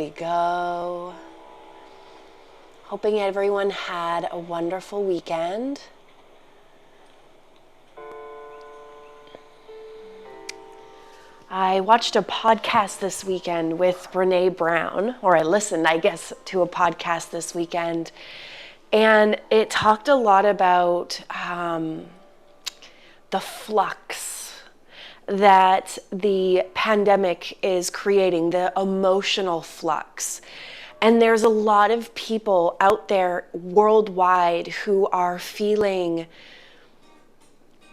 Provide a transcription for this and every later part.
we go. Hoping everyone had a wonderful weekend. I watched a podcast this weekend with Brene Brown, or I listened, I guess, to a podcast this weekend, and it talked a lot about the flux that the pandemic is creating, the emotional flux. And there's a lot of people out there worldwide who are feeling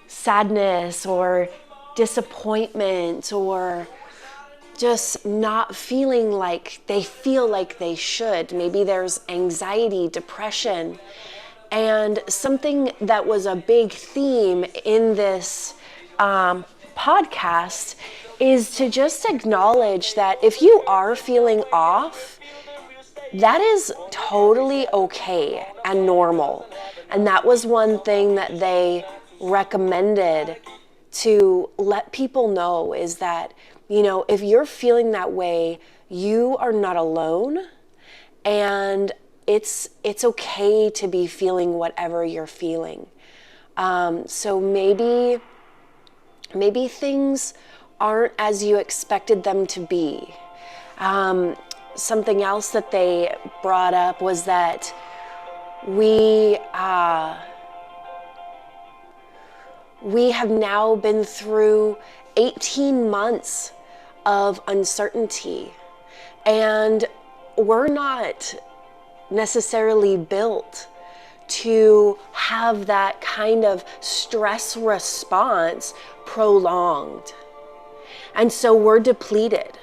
sadness or disappointment or just not feeling like they feel like they should. Maybe there's anxiety, depression. And something that was a big theme in this podcast is to just acknowledge that if you are feeling off, that is totally okay and normal. And that was one thing that they recommended to let people know, is that, you know, if you're feeling that way, you are not alone, and it's okay to be feeling whatever you're feeling. So maybe things aren't as you expected them to be. Something else that they brought up was that we have now been through 18 months of uncertainty, and we're not necessarily built to have that kind of stress response prolonged. And so we're depleted,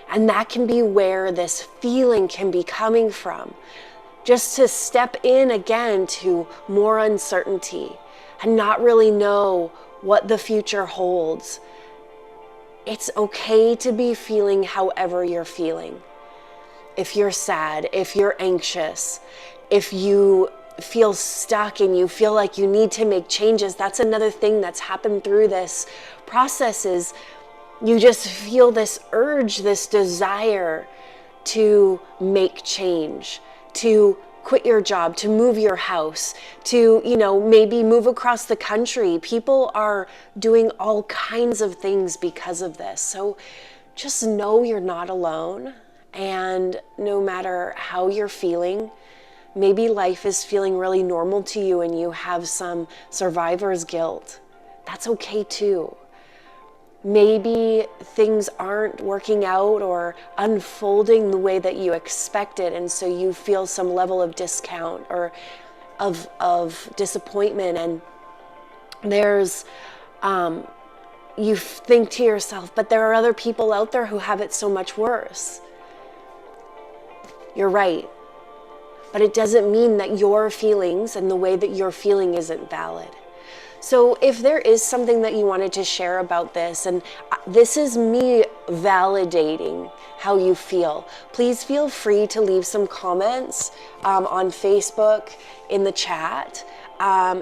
and that can be where this feeling can be coming from. Just to step in again to more uncertainty and not really know what the future holds. It's okay to be feeling however you're feeling. If you're sad, if you're anxious, if you feel stuck and you feel like you need to make changes, that's another thing that's happened through this process, is you just feel this urge, this desire to make change, to quit your job, to move your house, to, you know, maybe move across the country. People are doing all kinds of things because of this. So just know you're not alone. And no matter how you're feeling, maybe life is feeling really normal to you and you have some survivor's guilt. That's okay too. Maybe things aren't working out or unfolding the way that you expected, and so you feel some level of discount or of disappointment, and there's you think to yourself, but there are other people out there who have it so much worse. You're right, but it doesn't mean that your feelings and the way that you're feeling isn't valid. So if there is something that you wanted to share about this, and this is me validating how you feel, please feel free to leave some comments on Facebook in the chat.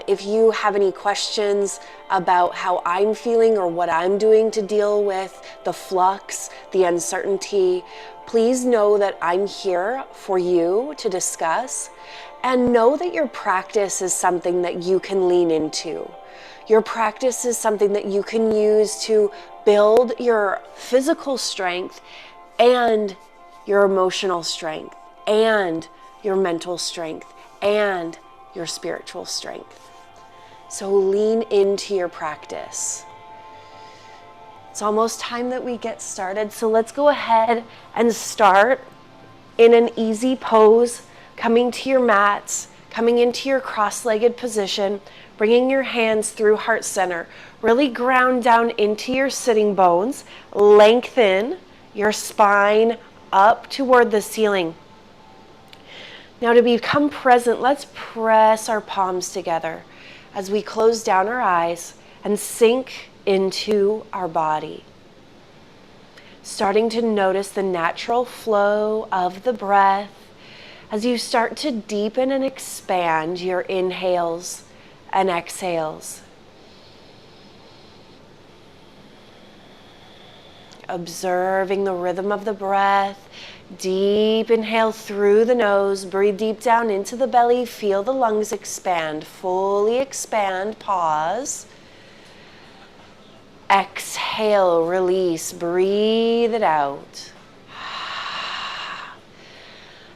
If you have any questions about how I'm feeling or what I'm doing to deal with the flux, the uncertainty, please know that I'm here for you to discuss, and know that your practice is something that you can lean into. Your practice is something that you can use to build your physical strength and your emotional strength and your mental strength and your spiritual strength. So lean into your practice. It's almost time that we get started. So let's go ahead and start in an easy pose, coming to your mats, coming into your cross-legged position, bringing your hands through heart center. Really ground down into your sitting bones. Lengthen your spine up toward the ceiling. Now, to become present, let's press our palms together as we close down our eyes and sink into our body. Starting to notice the natural flow of the breath as you start to deepen and expand your inhales and exhales. observing the rhythm of the breath. Deep inhale through the nose, breathe deep down into the belly, feel the lungs expand, fully expand, pause. Exhale, release, breathe it out.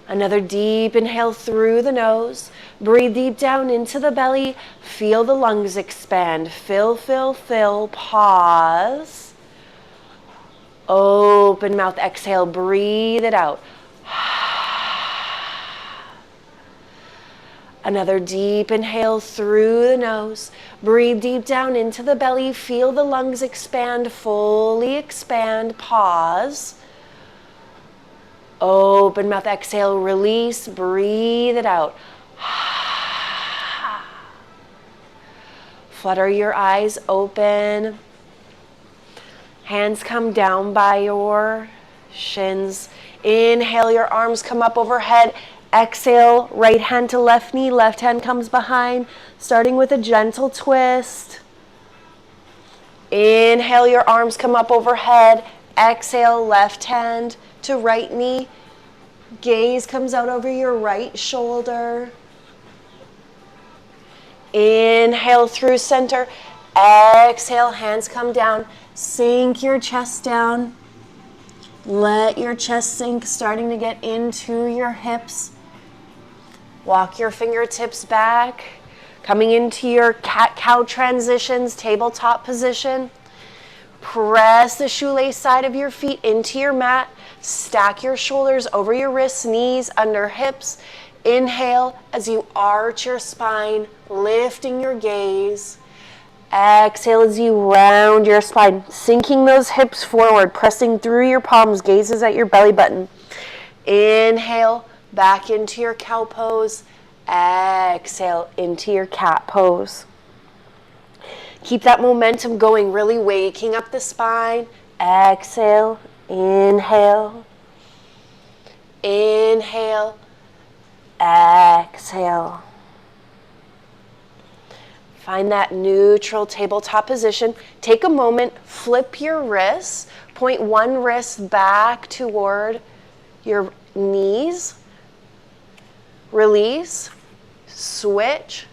Another deep inhale through the nose, breathe deep down into the belly, feel the lungs expand, fill, fill, fill, pause. Open mouth, exhale, breathe it out. Another deep inhale through the nose. Breathe deep down into the belly. Feel the lungs expand, fully expand. Pause. Open mouth, exhale, release, breathe it out. Flutter your eyes open. Hands come down by your shins. Inhale, your arms come up overhead. Exhale, right hand to left knee, left hand comes behind, starting with a gentle twist. Inhale, your arms come up overhead. Exhale, left hand to right knee. Gaze comes out over your right shoulder. Inhale through center. Exhale, hands come down. Sink your chest down. Let your chest sink, starting to get into your hips. Walk your fingertips back, coming into your cat-cow transitions, tabletop position. Press the shoelace side of your feet into your mat. Stack your shoulders over your wrists, knees, under hips. Inhale as you arch your spine, lifting your gaze. Exhale as you round your spine, sinking those hips forward, pressing through your palms, gazes at your belly button. Inhale, back into your cow pose. Exhale into your cat pose. Keep that momentum going, really waking up the spine. Exhale, inhale, inhale, exhale. Find that neutral tabletop position. Take a moment, flip your wrists, point one wrist back toward your knees. Release, switch.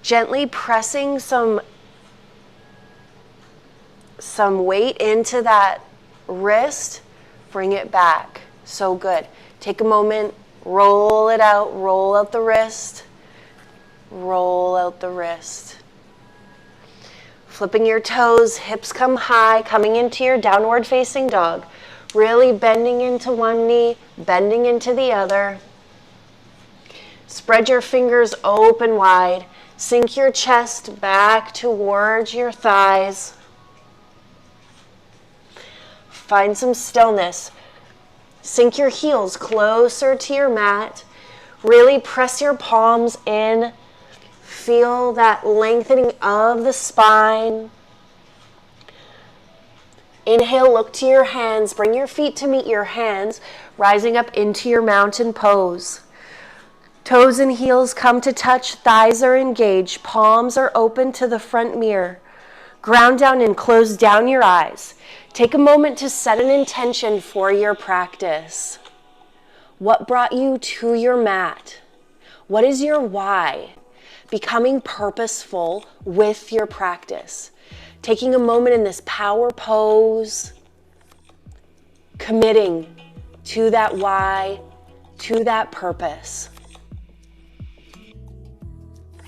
Gently pressing some weight into that wrist. Bring it back. So good. Take a moment, roll it out, roll out the wrist. Roll out the wrist. Flipping your toes, hips come high, coming into your downward facing dog. Really bending into one knee, bending into the other. Spread your fingers open wide. Sink your chest back towards your thighs. Find some stillness. Sink your heels closer to your mat. Really press your palms in. Feel that lengthening of the spine. Inhale, look to your hands. Bring your feet to meet your hands, rising up into your mountain pose. Toes and heels come to touch. Thighs are engaged. Palms are open to the front mirror. Ground down and close down your eyes. Take a moment to set an intention for your practice. What brought you to your mat? What is your why? Becoming purposeful with your practice. Taking a moment in this power pose, committing to that why, to that purpose.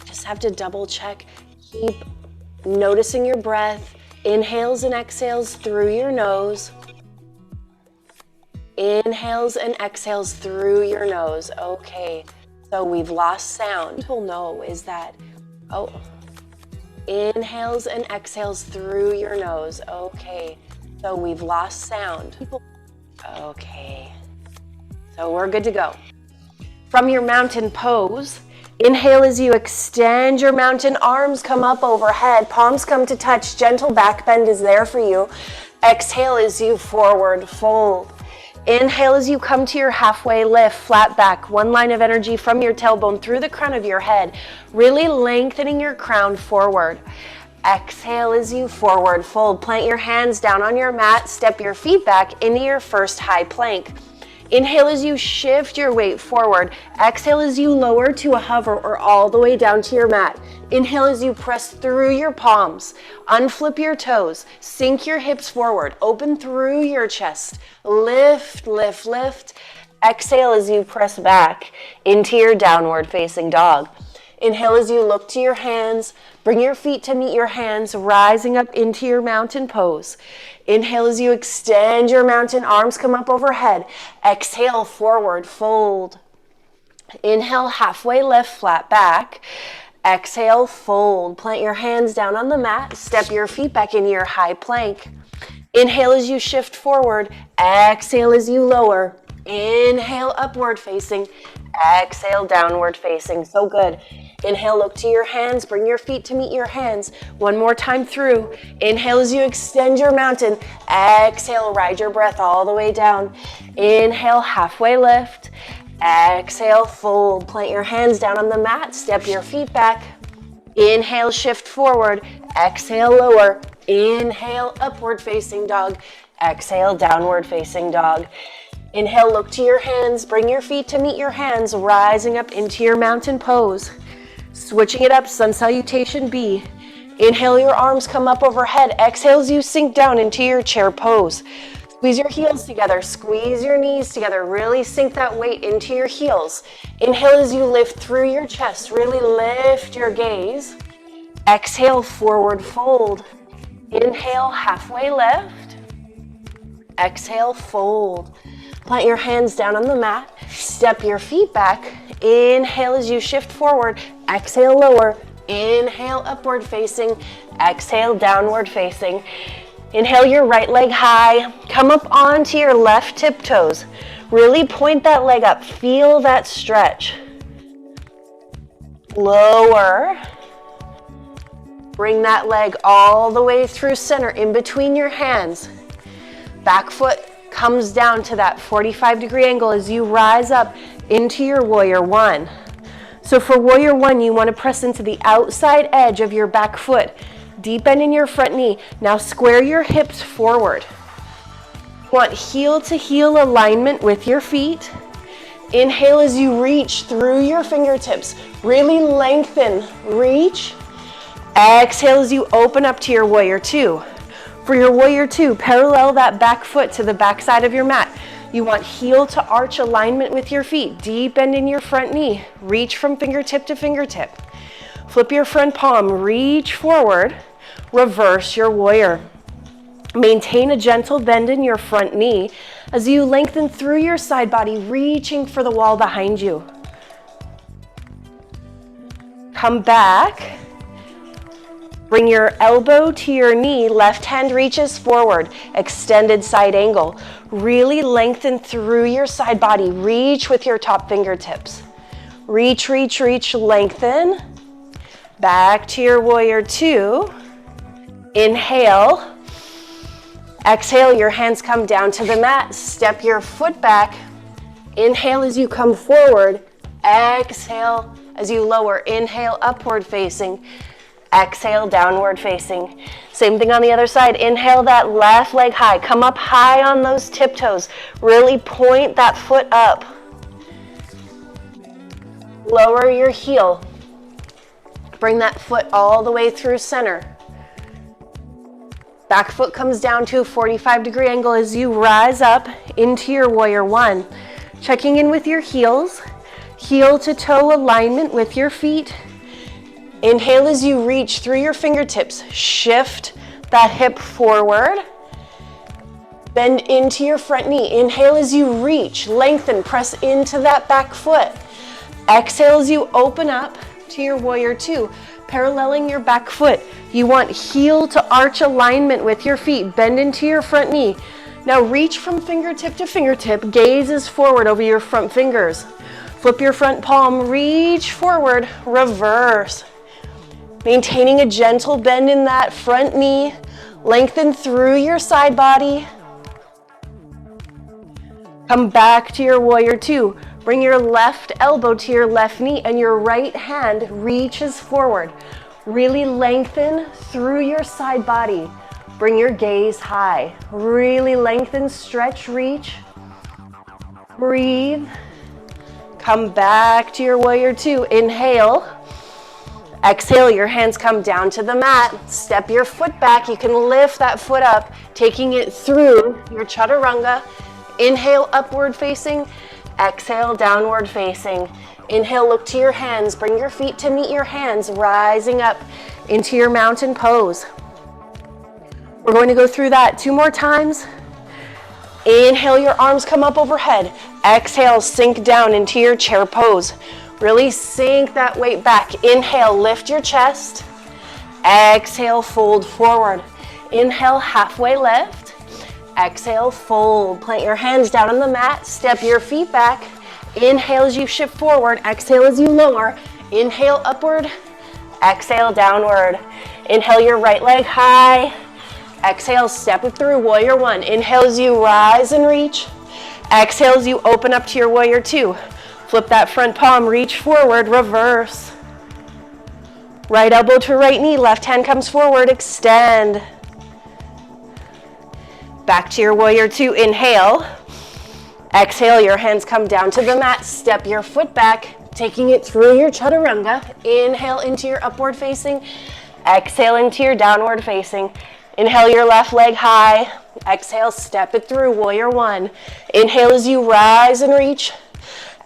Just have to double check. Keep noticing your breath. Inhales and exhales through your nose. Inhales and exhales through your nose. Okay. So we've lost sound. People know is that, inhales and exhales through your nose. Okay. So we've lost sound. Okay. So we're good to go. From your mountain pose, inhale as you extend your mountain, arms come up overhead, palms come to touch, gentle back bend is there for you. Exhale as you forward fold. Inhale as you come to your halfway lift, flat back, one line of energy from your tailbone through the crown of your head, really lengthening your crown forward. Exhale as you forward fold. Plant your hands down on your mat. Step your feet back into your first high plank. Inhale as you shift your weight forward. Exhale as you lower to a hover or all the way down to your mat. Inhale as you press through your palms. Unflip your toes. Sink your hips forward. Open through your chest. Lift, lift, lift. Exhale as you press back into your downward facing dog. Inhale as you look to your hands. Bring your feet to meet your hands, rising up into your mountain pose. Inhale as you extend your mountain, arms come up overhead. Exhale, forward fold. Inhale, halfway lift, flat back. Exhale, fold. Plant your hands down on the mat. Step your feet back into your high plank. Inhale as you shift forward. Exhale as you lower. Inhale, upward facing. Exhale, downward facing. So good. Inhale, look to your hands. Bring your feet to meet your hands. One more time through. Inhale as you extend your mountain. Exhale, ride your breath all the way down. Inhale, halfway lift. Exhale, fold. Plant your hands down on the mat. Step your feet back. Inhale, shift forward. Exhale, lower. Inhale, upward facing dog. Exhale, downward facing dog. Inhale, look to your hands. Bring your feet to meet your hands, rising up into your mountain pose. Switching it up, sun salutation B. Inhale, your arms come up overhead. Exhale as you sink down into your chair pose. Squeeze your heels together, squeeze your knees together. Really sink that weight into your heels. Inhale as you lift through your chest. Really lift your gaze. Exhale, forward fold. Inhale, halfway lift. Exhale, fold. Plant your hands down on the mat. Step your feet back. Inhale as you shift forward. Exhale, lower. Inhale, upward facing. Exhale, downward facing. Inhale your right leg high. Come up onto your left tiptoes. Really point that leg up. Feel that stretch. Lower. Bring that leg all the way through center in between your hands. Back foot comes down to that 45-degree angle as you rise up into your warrior one. So for warrior one, you want to press into the outside edge of your back foot, deep bend in your front knee. Now square your hips forward. You want heel to heel alignment with your feet. Inhale as you reach through your fingertips. Really lengthen, reach. Exhale as you open up to your warrior two. For your warrior two, parallel that back foot to the back side of your mat. You want heel to arch alignment with your feet. Deep bend in your front knee. Reach from fingertip to fingertip. Flip your front palm, reach forward. Reverse your warrior. Maintain a gentle bend in your front knee as you lengthen through your side body, reaching for the wall behind you. Come back. Bring your elbow to your knee, left hand reaches forward, extended side angle. Really lengthen through your side body, reach with your top fingertips. Reach, reach, reach, lengthen. Back to your warrior two. Inhale. Exhale, your hands come down to the mat. Step your foot back. Inhale as you come forward. Exhale as you lower. Inhale, upward facing. Exhale, downward facing. Same thing on the other side. Inhale that left leg high. Come up high on those tiptoes. Really point that foot up. Lower your heel. Bring that foot all the way through center. Back foot comes down to a 45-degree angle as you rise up into your warrior one. Checking in with your heels. Heel to toe alignment with your feet. Inhale as you reach through your fingertips. Shift that hip forward. Bend into your front knee. Inhale as you reach. Lengthen, press into that back foot. Exhale as you open up to your warrior two. Paralleling your back foot. You want heel to arch alignment with your feet. Bend into your front knee. Now reach from fingertip to fingertip. Gaze is forward over your front fingers. Flip your front palm. Reach forward. Reverse. Maintaining a gentle bend in that front knee. Lengthen through your side body. Come back to your warrior two. Bring your left elbow to your left knee and your right hand reaches forward. Really lengthen through your side body. Bring your gaze high. Really lengthen, stretch, reach. Breathe. Come back to your warrior two. Inhale. Exhale, your hands come down to the mat. Step your foot back. You can lift that foot up, taking it through your chaturanga. Inhale, upward facing. Exhale, downward facing. Inhale, look to your hands. Bring your feet to meet your hands, rising up into your mountain pose. We're going to go through that 2 more times. Inhale, your arms come up overhead. Exhale, sink down into your chair pose. Really sink that weight back. Inhale, lift your chest. Exhale, fold forward. Inhale, halfway lift. Exhale, fold. Plant your hands down on the mat. Step your feet back. Inhale as you shift forward. Exhale as you lower. Inhale, upward. Exhale, downward. Inhale, your right leg high. Exhale, step it through, warrior one. Inhale as you rise and reach. Exhale as you open up to your warrior two. Flip that front palm, reach forward, reverse. Right elbow to right knee, left hand comes forward, extend. Back to your warrior two, inhale. Exhale, your hands come down to the mat, step your foot back, taking it through your chaturanga. Inhale into your upward facing. Exhale into your downward facing. Inhale your left leg high. Exhale, step it through, warrior one. Inhale as you rise and reach.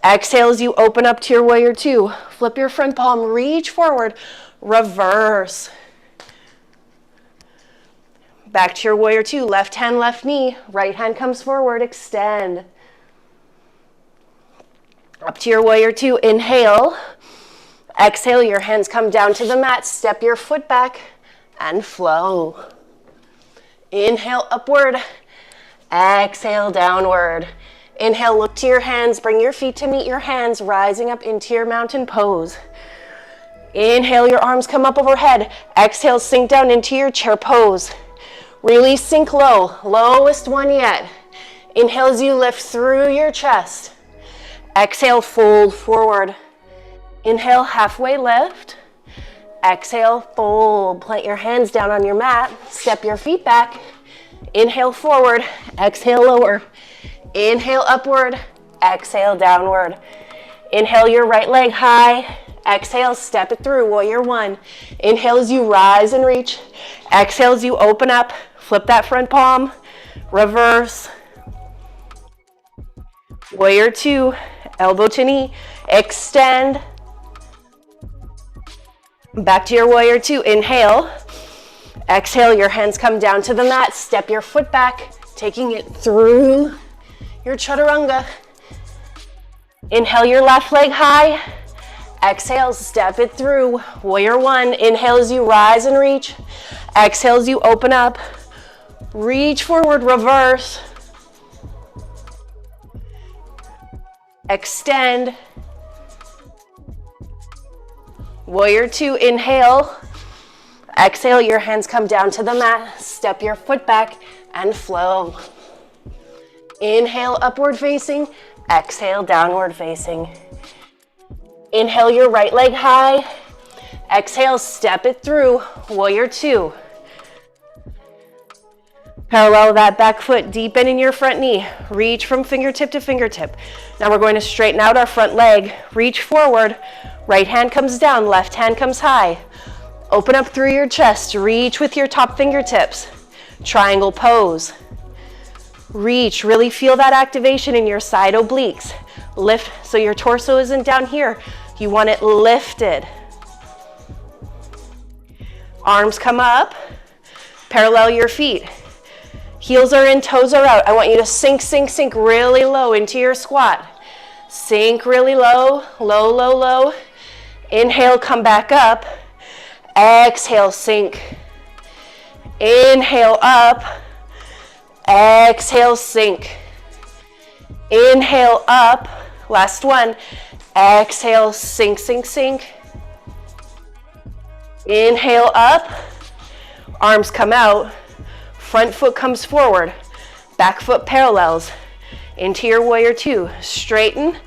Exhale as you open up to your warrior two. Flip your front palm, reach forward, reverse. Back to your warrior two, left hand, left knee. Right hand comes forward, extend. Up to your warrior two, inhale. Exhale, your hands come down to the mat. Step your foot back and flow. Inhale, upward. Exhale, downward. Inhale, look to your hands. Bring your feet to meet your hands, rising up into your mountain pose. Inhale, your arms come up overhead. Exhale, sink down into your chair pose. Really sink low, lowest one yet. Inhale as you lift through your chest. Exhale, fold forward. Inhale, halfway lift. Exhale, fold. Plant your hands down on your mat. Step your feet back. Inhale, forward. Exhale, lower. Inhale, upward. Exhale, downward. Inhale, your right leg high. Exhale, step it through, warrior one. Inhale as you rise and reach. Exhale as you open up. Flip that front palm. Reverse. Warrior two. Elbow to knee. Extend. Back to your warrior two. Inhale. Exhale, your hands come down to the mat. Step your foot back, taking it through your chaturanga. Inhale your left leg high. Exhale, step it through. Warrior one. Inhale as you rise and reach. Exhale as you open up. Reach forward, reverse. Extend. Warrior two, inhale. Exhale, your hands come down to the mat. Step your foot back and flow. Inhale, upward facing. Exhale, downward facing. Inhale your right leg high. Exhale, step it through, warrior two. Parallel that back foot, deepen in your front knee. Reach from fingertip to fingertip. Now we're going to straighten out our front leg. Reach forward. Right hand comes down, left hand comes high. Open up through your chest. Reach with your top fingertips. Triangle pose. Reach, really feel that activation in your side obliques. Lift so your torso isn't down here. You want it lifted. Arms come up. Parallel your feet. Heels are in, toes are out. I want you to sink, sink, sink really low into your squat. Sink really low, low, low, low. Inhale, come back up. Exhale, sink. Inhale, up. Exhale, sink. Inhale, up. Last one. Exhale, sink, sink, sink. Inhale, up. Arms come out. Front foot comes forward. Back foot parallels. Into your warrior two. Straighten,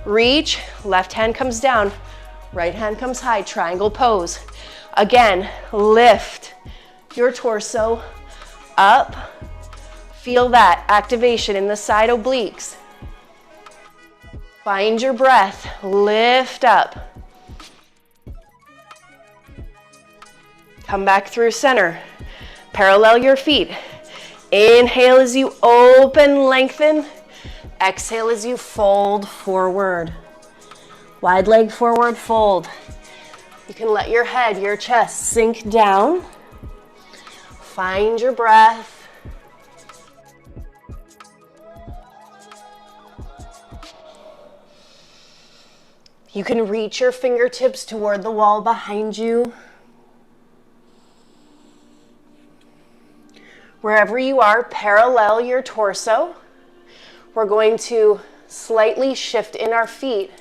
reach. Left hand comes down. Right hand comes high. Triangle pose. Again, lift your torso up. Feel that activation in the side obliques. Find your breath, lift up. Come back through center. Parallel your feet. Inhale as you open, lengthen. Exhale as you fold forward. Wide leg forward, fold. You can let your head, your chest sink down. Find your breath. You can reach your fingertips toward the wall behind you. Wherever you are, parallel your torso. We're going to slightly shift in our feet.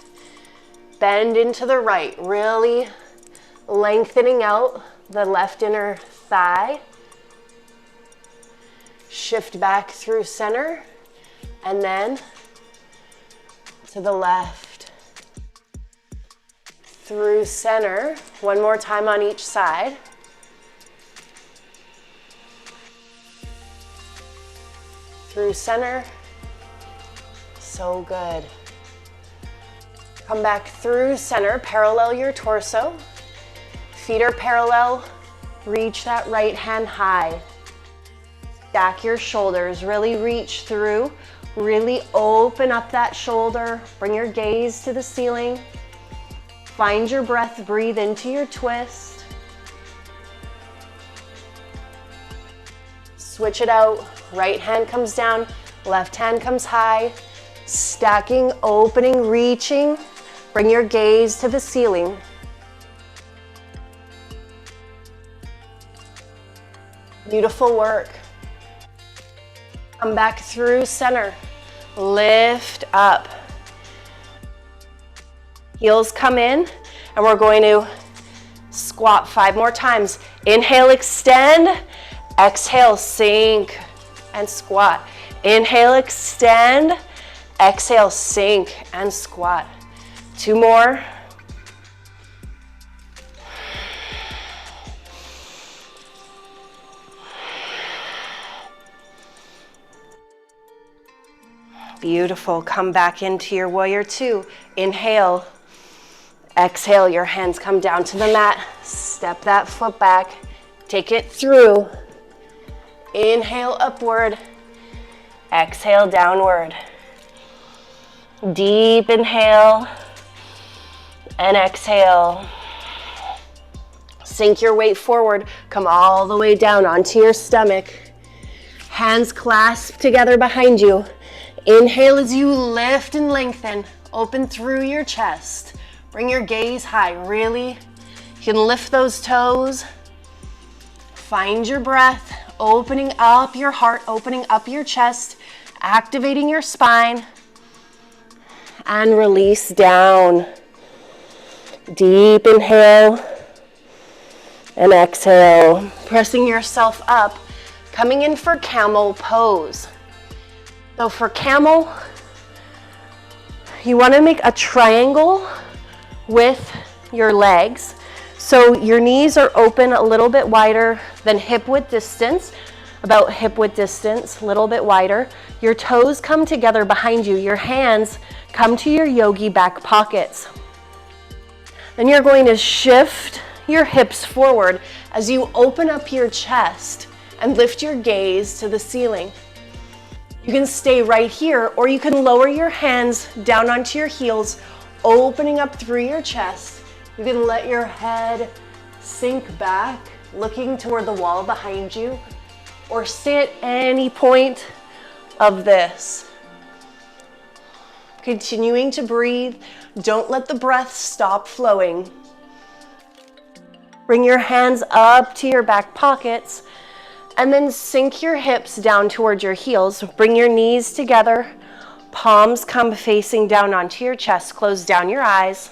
Bend into the right, really lengthening out the left inner thigh. Shift back through center, and then to the left. Through center, one more time on each side. Through center, so good. Come back through center, parallel your torso. Feet are parallel, reach that right hand high. Stack your shoulders, really reach through, really open up that shoulder, bring your gaze to the ceiling. Find your breath, breathe into your twist. Switch it out, right hand comes down, left hand comes high. Stacking, opening, reaching. Bring your gaze to the ceiling. Beautiful work. Come back through center. Lift up. Heels come in, and we're going to squat 5 more times. Inhale, extend. Exhale, sink and squat. Inhale, extend. Exhale, sink and squat. 2 more. Beautiful. Come back into your warrior 2. Inhale. Exhale, your hands come down to the mat. Step that foot back. Take it through. Inhale, upward. Exhale, downward. Deep inhale and exhale. Sink your weight forward. Come all the way down onto your stomach. Hands clasped together behind you. Inhale as you lift and lengthen. Open through your chest. Bring your gaze high. Really, you can lift those toes. Find your breath. Opening up your heart, opening up your chest, activating your spine. And release down. Deep inhale and exhale. Pressing yourself up, coming in for camel pose. So for camel, you want to make a triangle with your legs. So your knees are open a little bit wider than hip width distance, about hip width distance, a little bit wider. Your toes come together behind you. Your hands come to your yogi back pockets. Then you're going to shift your hips forward as you open up your chest and lift your gaze to the ceiling. You can stay right here, or you can lower your hands down onto your heels, opening up through your chest. You can let your head sink back, looking toward the wall behind you, or stay at any point of this. Continuing to breathe. Don't let the breath stop flowing. Bring your hands up to your back pockets, and then sink your hips down towards your heels. Bring your knees together. Palms come facing down onto your chest. Close down your eyes.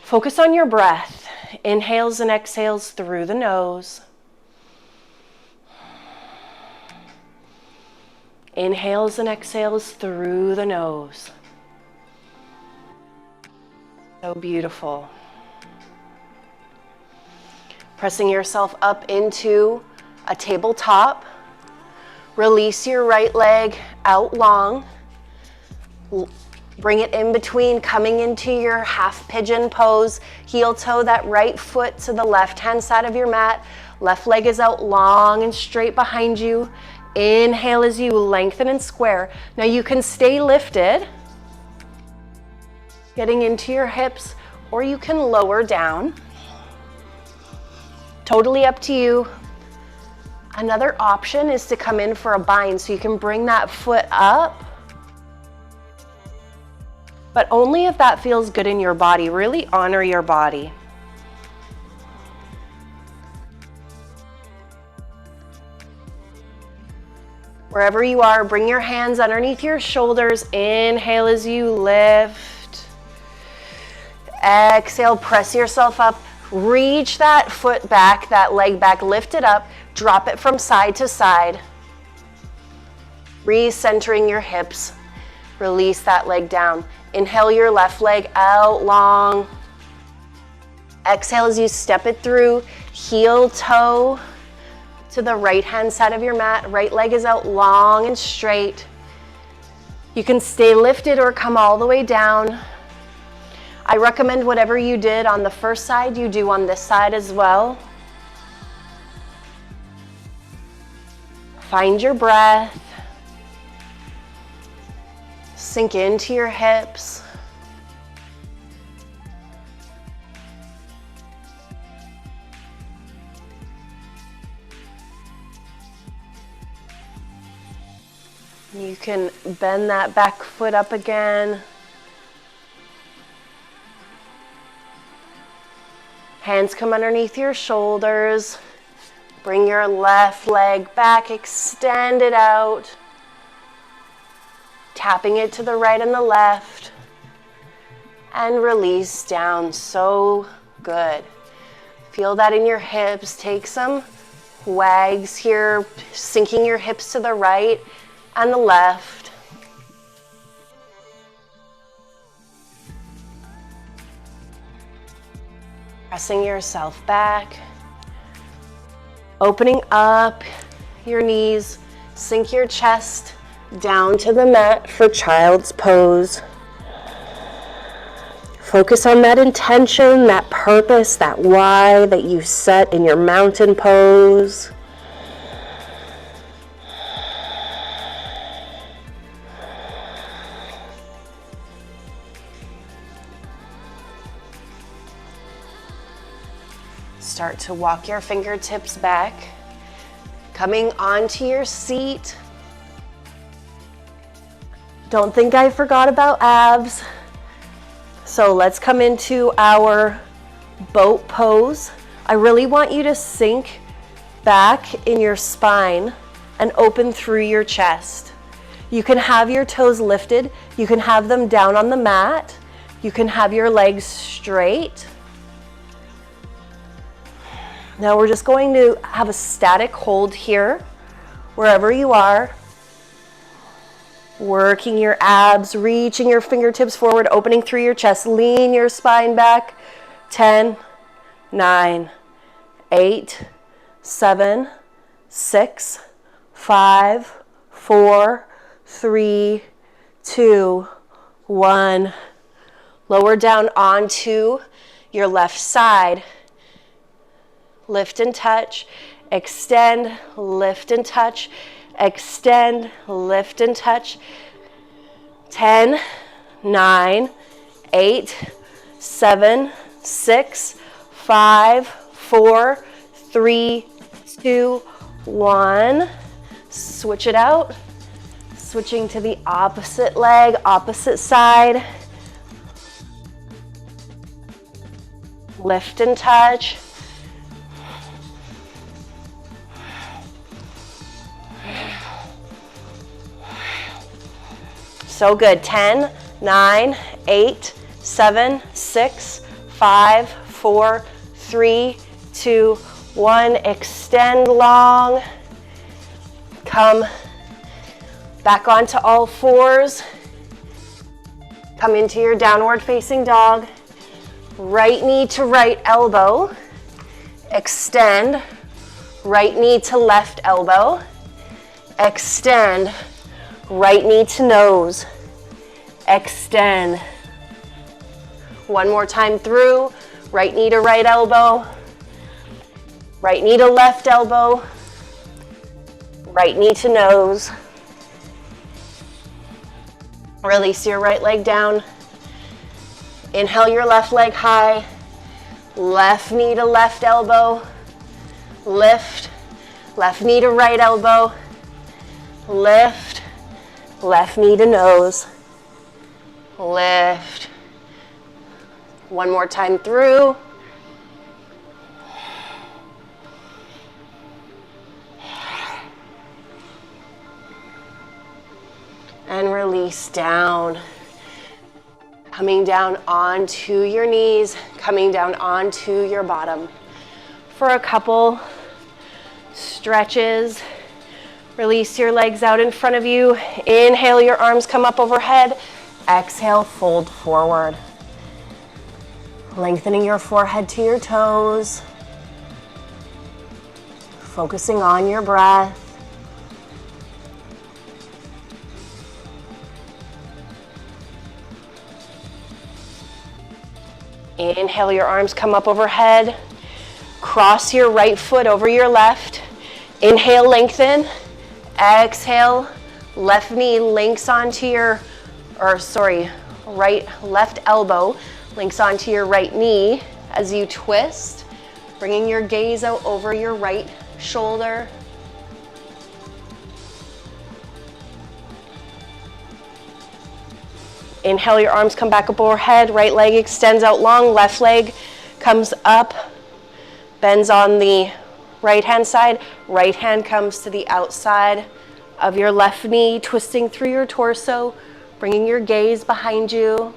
Focus on your breath. Inhales and exhales through the nose. Inhales and exhales through the nose. So beautiful. Pressing yourself up into a tabletop. Release your right leg out long. Bring it in between, coming into your half pigeon pose. Heel toe that right foot to the left-hand side of your mat. Left leg is out long and straight behind you. Inhale as you lengthen and square. Now you can stay lifted, getting into your hips, or you can lower down. Totally up to you. Another option is to come in for a bind, so you can bring that foot up, but only if that feels good in your body. Really honor your body. Wherever you are, bring your hands underneath your shoulders. Inhale as you lift. Exhale, press yourself up. Reach that foot back, that leg back, lift it up, drop it from side to side. Recentering your hips. Release that leg down. Inhale your left leg out long. Exhale as you step it through. Heel toe to the right-hand side of your mat. Right leg is out long and straight. You can stay lifted or come all the way down. I recommend whatever you did on the first side, you do on this side as well. Find your breath. Sink into your hips. You can bend that back foot up again. Hands come underneath your shoulders. Bring your left leg back, extend it out. Tapping it to the right and the left. And release down. So good. Feel that in your hips. Take some wags here, sinking your hips to the right and the left. Pressing yourself back. Opening up your knees. Sink your chest down to the mat for child's pose. Focus on that intention, that purpose, that why that you set in your mountain pose. Start to walk your fingertips back, coming onto your seat. Don't think I forgot about abs. So let's come into our boat pose. I really want you to sink back in your spine and open through your chest. You can have your toes lifted. You can have them down on the mat. You can have your legs straight. Now we're just going to have a static hold here, wherever you are. Working your abs, reaching your fingertips forward, opening through your chest. Lean your spine back. 10, 9, 8, 7, 6, 5, 4, 3, 2, 1. Lower down onto your left side. Lift and touch, extend, lift and touch, extend, lift and touch. 10, 9, 8, 7, 6, 5, 4, 3, 2, 1. Switch it out. Switching to the opposite leg, opposite side. Lift and touch. So good. 10, 9, 8, 7, 6, 5, 4, 3, 2, 1. Extend long. Come back onto all fours. Come into your downward facing dog. Right knee to right elbow. Extend, right knee to left elbow. Extend, right knee to nose. Extend. One more time through, right knee to right elbow. Right knee to left elbow. Right knee to nose. Release your right leg down. Inhale your left leg high. Left knee to left elbow. Lift. Left knee to right elbow. Lift. Left knee to nose. Lift. One more time through. And release down. Coming down onto your knees, coming down onto your bottom. For a couple stretches, release your legs out in front of you. Inhale, your arms come up overhead. Exhale, fold forward. Lengthening your forehead to your toes. Focusing on your breath. Inhale, your arms come up overhead. Cross your right foot over your left. Inhale, lengthen. Exhale, left knee links onto your, left elbow links onto your right knee as you twist, bringing your gaze out over your right shoulder. Inhale, your arms come back up overhead. Right leg extends out long. Left leg comes up, bends on the right-hand side. Right hand comes to the outside of your left knee, twisting through your torso, bringing your gaze behind you.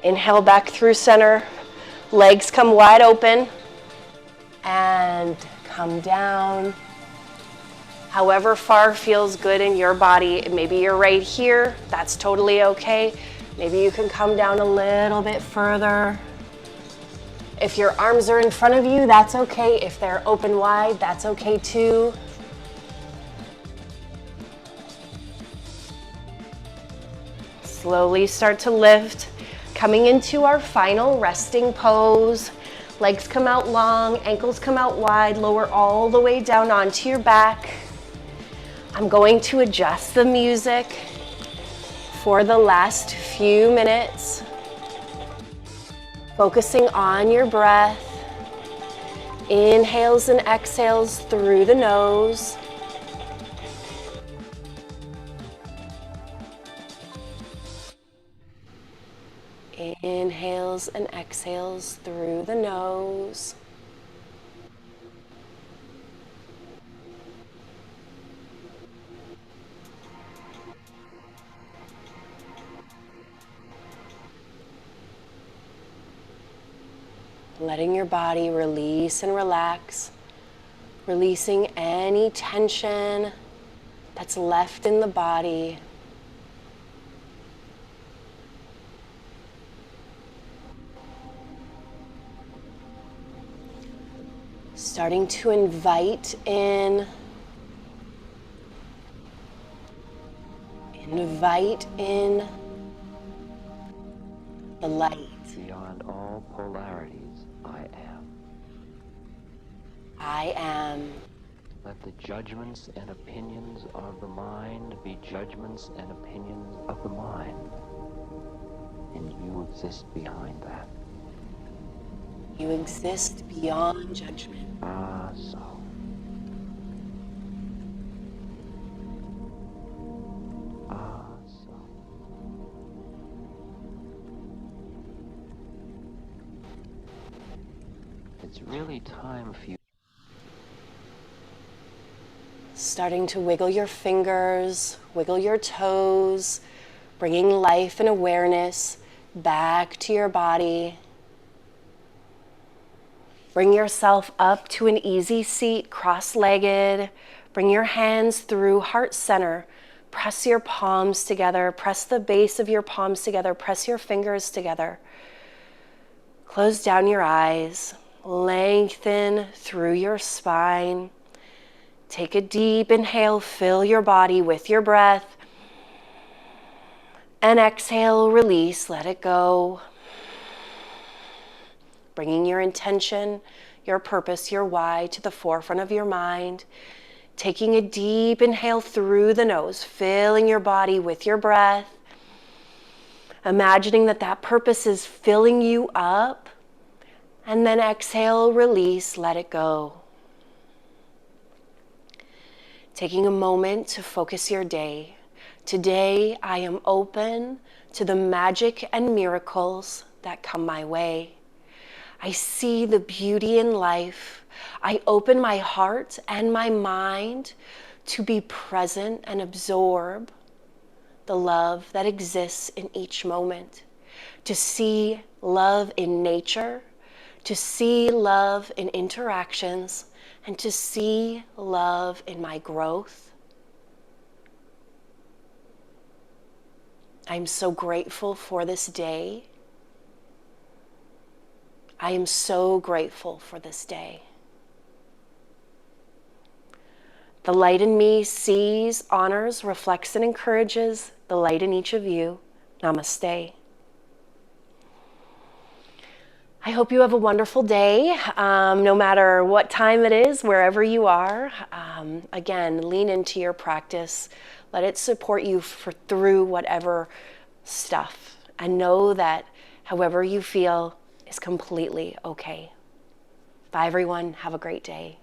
Inhale back through center. Legs come wide open. And come down. However far feels good in your body. Maybe you're right here. That's totally okay. Maybe you can come down a little bit further. If your arms are in front of you, that's okay. If they're open wide, that's okay too. Slowly start to lift. Coming into our final resting pose. Legs come out long, ankles come out wide, lower all the way down onto your back. I'm going to adjust the music for the last few minutes. Focusing on your breath. Inhales and exhales through the nose. Inhales and exhales through the nose. Letting your body release and relax, releasing any tension that's left in the body. Starting to invite in the light. Beyond all polarities, I am. I am. Let the judgments and opinions of the mind be judgments and opinions of the mind. And you exist behind that. You exist beyond judgment. Ah, so. Ah, so. It's really time for you. Starting to wiggle your fingers, wiggle your toes, bringing life and awareness back to your body. Bring yourself up to an easy seat, cross-legged. Bring your hands through heart center. Press your palms together. Press the base of your palms together. Press your fingers together. Close down your eyes. Lengthen through your spine. Take a deep inhale. Fill your body with your breath. And exhale, release, let it go. Bringing your intention, your purpose, your why to the forefront of your mind. Taking a deep inhale through the nose, filling your body with your breath. Imagining that that purpose is filling you up. And then exhale, release, let it go. Taking a moment to focus your day. Today, I am open to the magic and miracles that come my way. I see the beauty in life. I open my heart and my mind to be present and absorb the love that exists in each moment. To see love in nature, to see love in interactions, and to see love in my growth. I'm so grateful for this day. I am so grateful for this day. The light in me sees, honors, reflects, and encourages the light in each of you. Namaste. I hope you have a wonderful day, no matter what time it is, wherever you are. Again, lean into your practice. Let it support you through whatever stuff. And know that however you feel is completely okay. Bye, everyone. Have a great day.